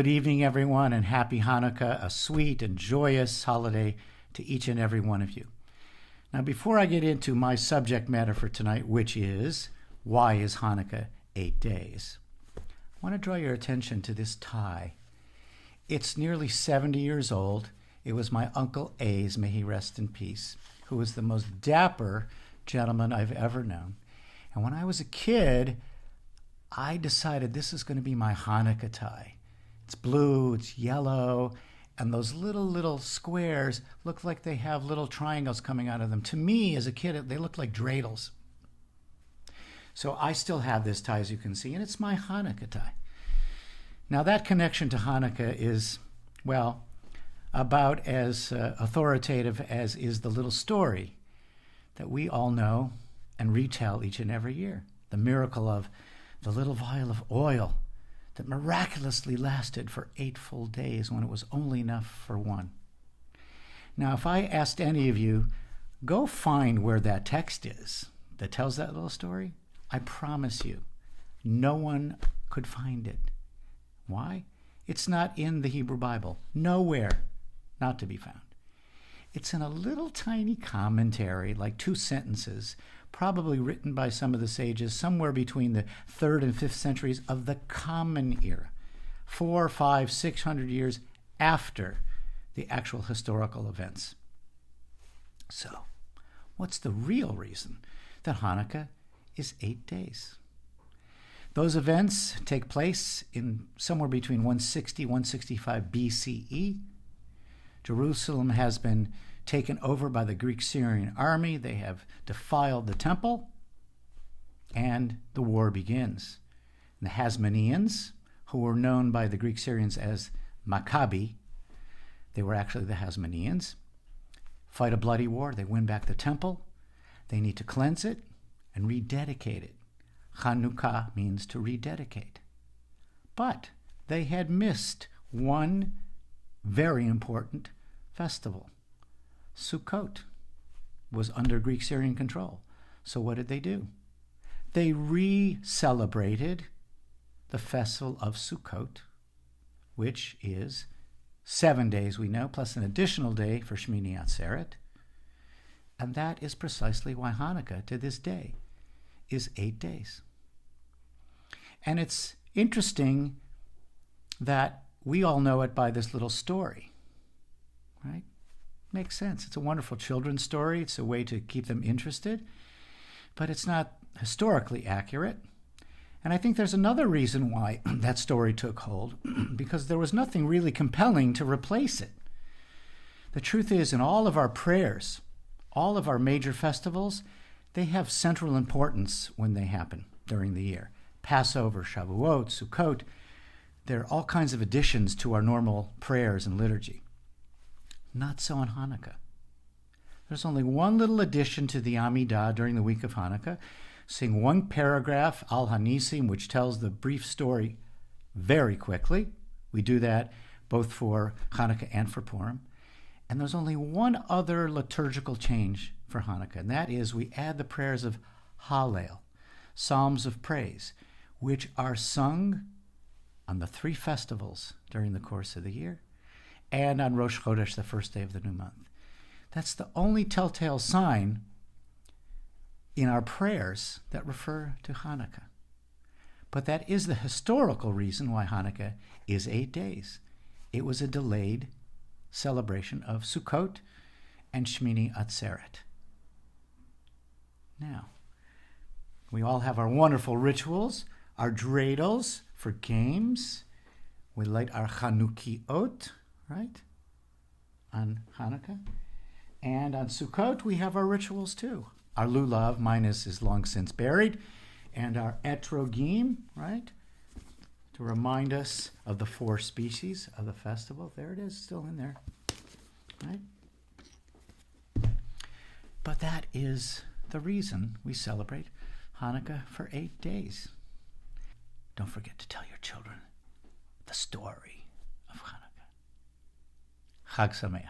Good evening, everyone, and happy Hanukkah, a sweet and joyous holiday to each and every one of you. Now, before I get into my subject matter for tonight, which is, why is Hanukkah 8 days? I want to draw your attention to this tie. It's nearly 70 years old. It was my Uncle A's, may he rest in peace, who was the most dapper gentleman I've ever known. And when I was a kid, I decided this is going to be my Hanukkah tie. It's blue, it's yellow, and those little squares look like they have little triangles coming out of them. To me, as a kid, they look like dreidels. So I still have this tie, as you can see, and it's my Hanukkah tie. Now, that connection to Hanukkah is, well, about as authoritative as is the little story that we all know and retell each and every year. The miracle of the little vial of oil that miraculously lasted for 8 full days when it was only enough for one. Now, if I asked any of you, go find where that text is that tells that little story, I promise you, no one could find it. Why? It's not in the Hebrew Bible. Nowhere, not to be found. It's in a little tiny commentary, like 2 sentences, probably written by some of the sages somewhere between the 3rd and 5th centuries of the Common Era, 400, 500, 600 years after the actual historical events. So, what's the real reason that Hanukkah is 8 days? Those events take place in somewhere between 160, 165 BCE. Jerusalem has been taken over by the Greek-Syrian army. They have defiled the temple, and the war begins. And the Hasmoneans, who were known by the Greek-Syrians as Maccabi, they were actually the Hasmoneans, fight a bloody war. They win back the temple. They need to cleanse it and rededicate it. Chanukah means to rededicate. But they had missed one very important festival. Sukkot was under Greek-Syrian control. So what did they do? They re-celebrated the festival of Sukkot, which is 7 days, we know, plus an additional day for Shmini Atzeret. And that is precisely why Hanukkah, to this day, is 8 days. And it's interesting that we all know it by this little story, right? Makes sense. It's a wonderful children's story. It's a way to keep them interested, but it's not historically accurate. And I think there's another reason why that story took hold, because there was nothing really compelling to replace it. The truth is, in all of our prayers, all of our major festivals, they have central importance when they happen during the year. Passover, Shavuot, Sukkot, there are all kinds of additions to our normal prayers and liturgy. Not so on Hanukkah. There's only one little addition to the Amidah during the week of Hanukkah. Sing one paragraph, Al Hanisim, which tells the brief story very quickly. We do that both for Hanukkah and for Purim. And there's only one other liturgical change for Hanukkah, and that is we add the prayers of Hallel, psalms of praise, which are sung on the 3 festivals during the course of the year, and on Rosh Chodesh, the first day of the new month. That's the only telltale sign in our prayers that refer to Hanukkah. But that is the historical reason why Hanukkah is 8 days. It was a delayed celebration of Sukkot and Shmini Atzeret. Now, we all have our wonderful rituals, our dreidels for games. We light our Chanukiot, right, on Hanukkah. And on Sukkot, we have our rituals too. Our lulav, mine is long since buried, and our etrogim, right, to remind us of the 4 species of the festival. There it is, still in there, right? But that is the reason we celebrate Hanukkah for 8 days. Don't forget to tell your children the story of Hanukkah. Chag Sameach.